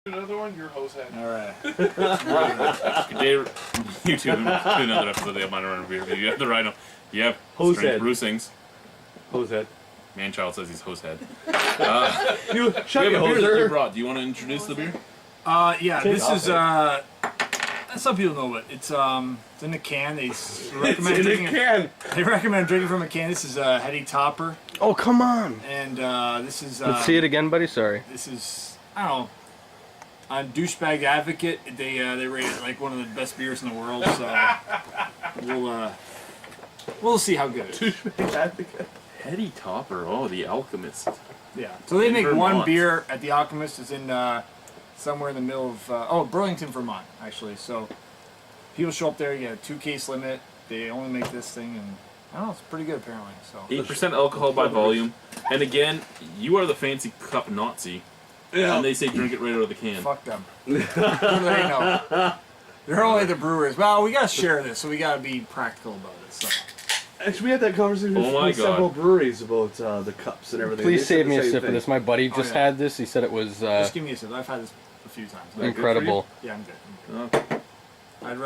Another one, your hose head. All right. Good day, YouTube. To another episode of the Albino Rhino beer. You have the Rhino. You have Hose Strange head. Brewsings. Hose head. Manchild says he's hose head. You shut We have a your beer that you hoser. brought. Do you want to introduce the beer? Yeah, Take this off is it. some people know it. It's in a can. They recommend It's in drinking a can. They recommend drinking from a can. This is a Heady Topper, Oh, come on. and this is Let's see it again, buddy. Sorry. this is I don't know. On Douchebag Advocate, they rate it like one of the best beers in the world. So we'll see how good it is. Heady Topper. Oh, the Alchemist. Yeah. So they In make Vermont. one beer at the Alchemist. It's in somewhere in the middle of Burlington, Vermont, actually. So people show up there. You get a 2-case limit. They only make this thing, and I don't know. It's pretty good apparently. So 8% alcohol by volume. And again, you are the fancy cup Nazi. Yeah. And they say drink it right out of the can. fuck them. What do they know? They're only the brewers. Well, we gotta share this, so we gotta be practical about it. So. Actually, we had that conversation Oh my with God. several breweries about the cups and everything. Please They said save the me a same sip of thing. this. My buddy Oh, just yeah. had this. He said it was Just give me a sip. I've had this a few times. Good for you? incredible. Yeah, I'm good. Okay. I'd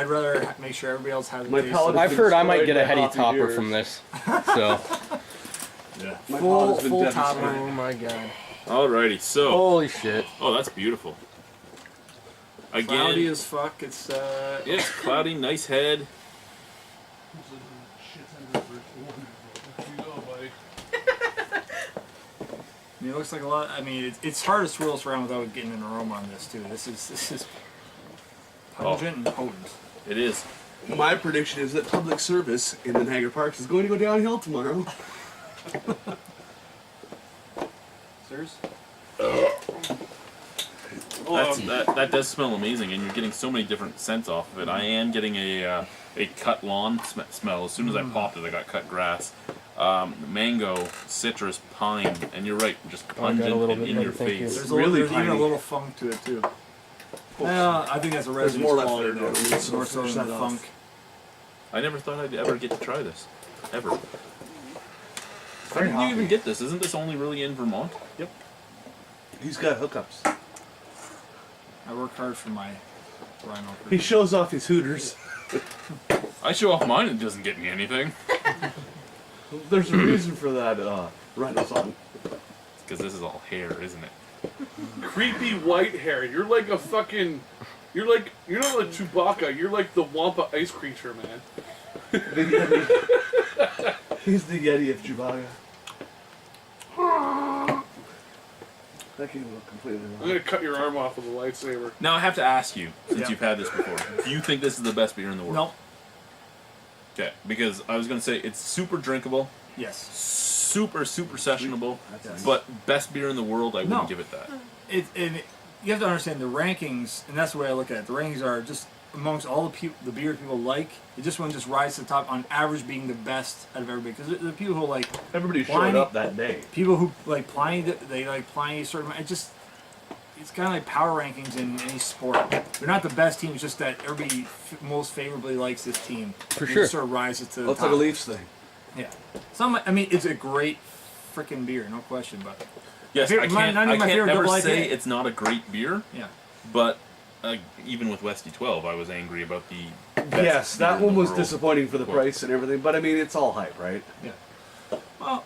rather make sure everybody else has My a taste. palate I've heard I might destroyed get a by Heady hoppy Topper beers. from this. So. Yeah. My Full palate's been devastated. topper. Oh my god. Alrighty, so. Holy shit. Oh, that's beautiful. Cloudy Again, as fuck. It's it's cloudy, nice head. I mean, it looks like a lot. I mean, it's hard to swirl this around without getting an aroma on this too. This is pungent and potent. It is. My prediction is that public service in the Niagara Parks is going to go downhill tomorrow. Sirs? That does smell amazing, and you're getting so many different scents off of it. I am getting a cut lawn smell. As soon as I popped it, I got cut grass. Mango, citrus, pine, and you're right, just I got a pungent little and bit, in buddy, your thank you. face. There's, Really there's even a piney. little funk to it too. I think that's a residence more left quality there, though. though. It's more so Finish than that the off. funk. I never thought I'd ever get to try this, ever. How Very did you hoppy. even get this? Isn't this only really in Vermont? Yep. He's got hookups. I work hard for my Rhino. He shows off his hooters. I show off mine and it doesn't get me anything. There's a reason for that Rhino song. Because this is all hair, isn't it? Creepy white hair. You're like a fucking. You're not like Chewbacca. You're like the Wampa ice creature, man. The Yeti. He's the Yeti of Chewbacca. That came out completely I'm wrong. gonna cut your arm off with a lightsaber. Now I have to ask you, since Yeah. you've had this before, do you think this is the best beer in the world? No. Okay, because I was going to say it's super drinkable, Yes. super sessionable, That's but best beer in the world, I wouldn't No. give it that. You have to understand the rankings, and that's the way I look at it. The rankings are just amongst all the beer people like. It just wouldn't just rise to the top on average, being the best out of everybody. Because the people who like Everybody showed Pliny- up that day. people who like Pliny, they like Pliny a certain amount. It's kind of like power rankings in any sport. They're not the best team. It's just that everybody most favorably likes this team. For And it sure. sort of rises to the Well, it's top. like a Leafs thing. Yeah. I mean, it's a great freaking beer, no question. But Yes, Not even my I can't favorite ever double say IPA. it's not a great beer, yeah. but even with Westy 12, I was angry about the best Yes, beer that in the one was world. disappointing for the Well, price and everything, but I mean, it's all hype, right? Yeah. Well,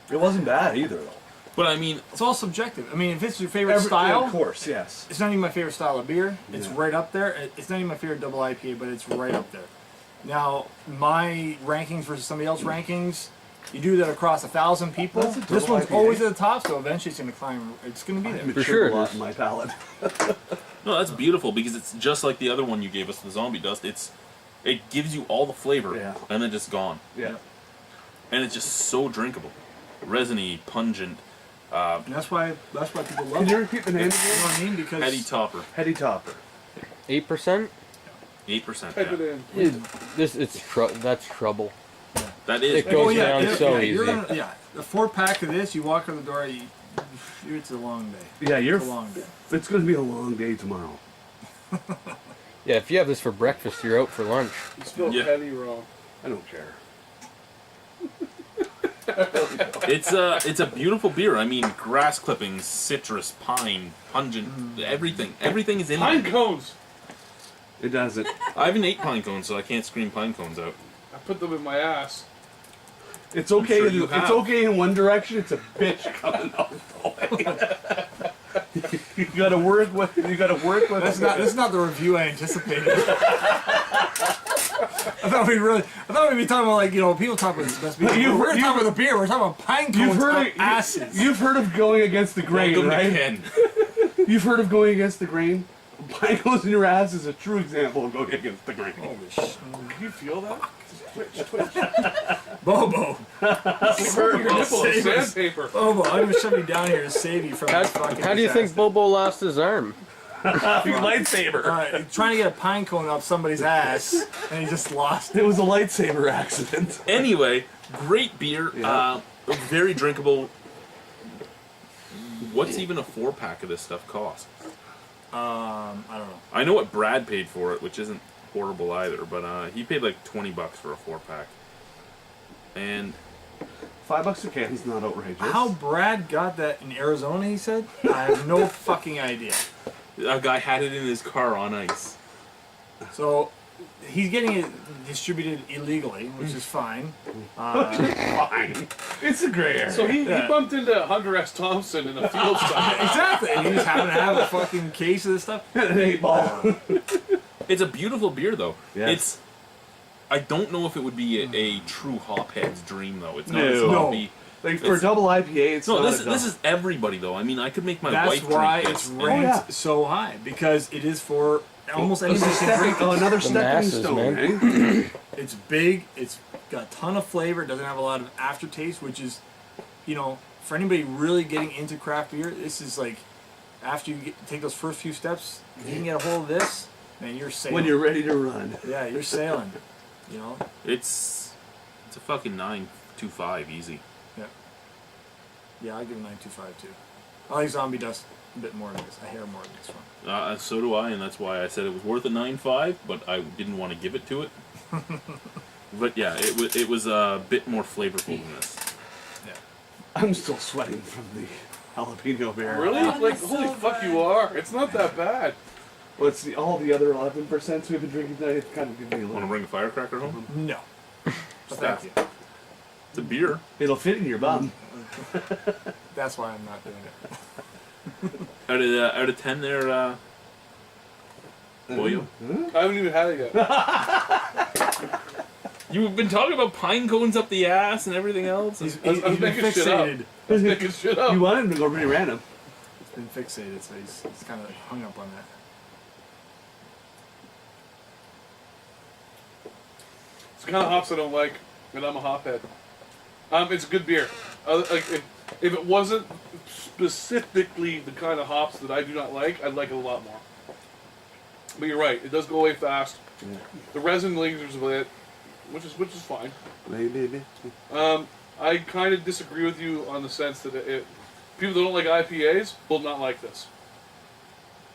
It wasn't bad either, though. But I mean, it's all subjective. I mean, if it's your favorite style, of course, yes. it's not even my favorite style of beer. It's Yeah. right up there. It's not even my favorite double IPA, but it's right up there. Now, my rankings versus somebody else's rankings, you do that across 1,000 people. That's a This double one's IPA. always at the top, so eventually it's going to climb. It's going to be there. Matured sure a it lot is. in my palate. no, that's beautiful because it's just like the other one you gave us, the Zombie Dust. It gives you all the flavor Yeah. and then just gone. Yeah. And it's just so drinkable. Resiny, pungent, And that's why people love Can it. you repeat the name You again? know what I mean? Because Heady Topper, Heady Topper. 8%? 8%. Type Yeah. it in. That's trouble. That is. It goes down yeah, so you're easy. gonna, the 4-pack of this, you walk out the door, it's a long day. Yeah, It's a long day. It's going to be a long day tomorrow. Yeah, if you have this for breakfast, you're out for lunch. You spelled Yeah. Heady wrong. I don't care. It's a beautiful beer. I mean, grass clippings, citrus, pine, pungent, everything. Everything is in Pine there. cones. It doesn't. I haven't ate pine cones, so I can't scream pine cones out. I put them in my ass. It's okay. sure you It's have. okay in one direction. It's a bitch coming out the way. You gotta work with. You gotta work with. This is not the review I anticipated. I thought we'd be talking about, like, people talk about the best beer. We're talking about the beer. We're talking about pine cones up asses. You've heard of going against the grain, Welcome to right? Ken. You've heard of going against the grain. Pine cones in your ass is a true example of going against the grain. Holy shit. Can you feel that? Bobo. Your nipple is sandpaper. Bobo, I'm going to shove you down here to save you from this fucking How do you think disaster. Bobo lost his arm? Lightsaber. Alright, trying to get a pine cone up somebody's ass, and he just lost it. It was a lightsaber accident. Anyway, great beer. Yeah. Very drinkable. What's even a 4-pack of this stuff cost? I don't know. I know what Brad paid for it, which isn't horrible either, but he paid like $20 for a 4-pack. And $5 a can is not outrageous. How Brad got that in Arizona, he said? I have no fucking idea. a guy had it in his car on ice. So, he's getting it distributed illegally, which is fine. Fine. It's a gray area. So he bumped into Hunter S. Thompson in a field side. Exactly. He just happened to have a fucking case of this stuff. An 8-ball. It's a beautiful beer, though. Yes. I don't know if it would be a true hophead's dream, though. It's not No. a sloppy. Like for a double IPA, it's No, not this is everybody, though. I mean, I could make my That's wife why drink it's this. ranked yeah. so high, because it is for almost anybody can drink it. Another stepping masses, stone, man. eh? It's big, it's got a ton of flavor, it doesn't have a lot of aftertaste, which is, for anybody really getting into craft beer, this is like, after you take those first few steps, if you can get a hold of this, man, you're sailing. When you're ready to run. Yeah, you're sailing. It's a fucking 9.25 easy. Yeah, I give it 9.25 too. I like Zombie Dust a bit more than this, a hair more than this one. So do I, and that's why I said it was worth a 9.5, but I didn't want to give it to it. But yeah, it was a bit more flavorful than this. Yeah. I'm still sweating from the jalapeno beer. Really? Like, holy fuck, you are. It's not that bad. What's all the other 11% we've been drinking tonight? It's kind of giving me a Want to little. bring a firecracker home? No. But thank you. It's a beer. It'll fit in your bum. That's why I'm not doing it. Out of 10 there, Boyo. I haven't even had it yet. You've been talking about pine cones up the ass and everything else. He's I was been making shit up. fixated. I was making shit up. You wanted him to go pretty random. He's been fixated, so he's kind of hung up on that. It's the kind of hops I don't like, and I'm a hophead. It's a good beer. Like if it wasn't specifically the kind of hops that I do not like, I'd like it a lot more. But you're right; it does go away fast. Yeah. The resin lingers with it, which is fine. Maybe. I kind of disagree with you on the sense that people that don't like IPAs will not like this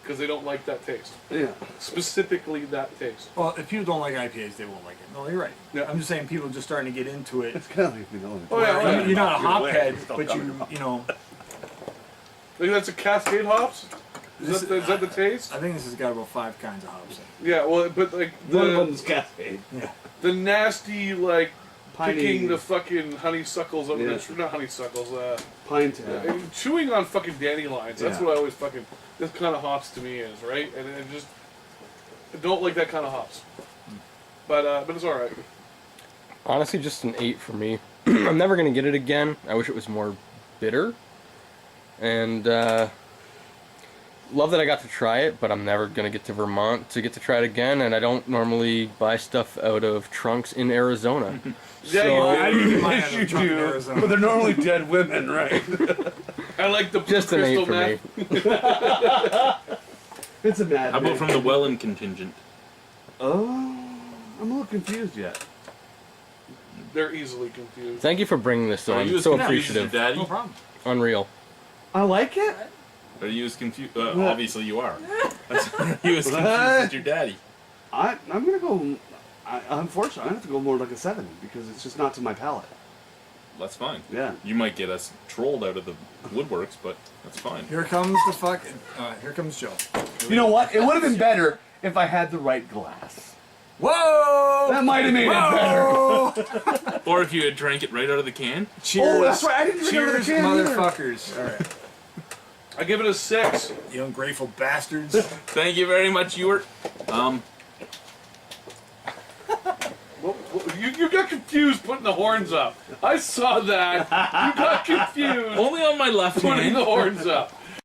because they don't like that taste, Yeah. specifically that taste. Well, if people don't like IPAs, they won't like it. No, you're right. Yeah. I'm just saying people just starting to get into it. It's kind of like, Oh, yeah, Where right. You're not a Good way. hophead, Still but coming Think that's a Cascade hops? Is that the taste? I think this has got about 5 kinds of hops in Yeah, well, but like One of them's Cascade. it. Yeah. the nasty like Piney. picking the fucking honeysuckles of Yeah. not honeysuckles, Pine Tap. chewing on fucking dandelions. That's Yeah. what I always fucking this kind of hops to me is, right? And just I don't like that kind of hops. But it's all right. Honestly, just an 8 for me. I'm never gonna get it again. I wish it was more bitter. And love that I got to try it, but I'm never gonna get to Vermont to get to try it again. And I don't normally buy stuff out of trunks in Arizona. Yeah, So- I didn't get mine out of You the trunk in do, Arizona. but they're normally dead women, right? I like the Just an 8 crystal for me. meth. It's a mad. How about man. from the Welland contingent? Oh, I'm a little confused yet. They're easily confused. Thank you for bringing this, though. Are you I'm as so confused as your appreciative. daddy? No problem. Unreal. I like it. Are you as confused? Obviously you are. Are you as confused as your daddy? I'm gonna go. Unfortunately, I have to go more like a 7 because it's just not to my palate. that's fine. Yeah. You might get us trolled out of the woodworks, but that's fine. Here comes the fucking. Here comes Joe. You know what? It would have been better if I had the right glass. Whoa! That might have made it better. Or if you had drank it right out of the can. Cheers! Oh, that's right. I didn't drink out of the Cheers, can either. motherfuckers! All right, I give it a 6. you ungrateful bastards. Thank you very much, Ewart. Well, you got confused putting the horns up. I saw that. You got confused Only on my left putting hand. the horns up.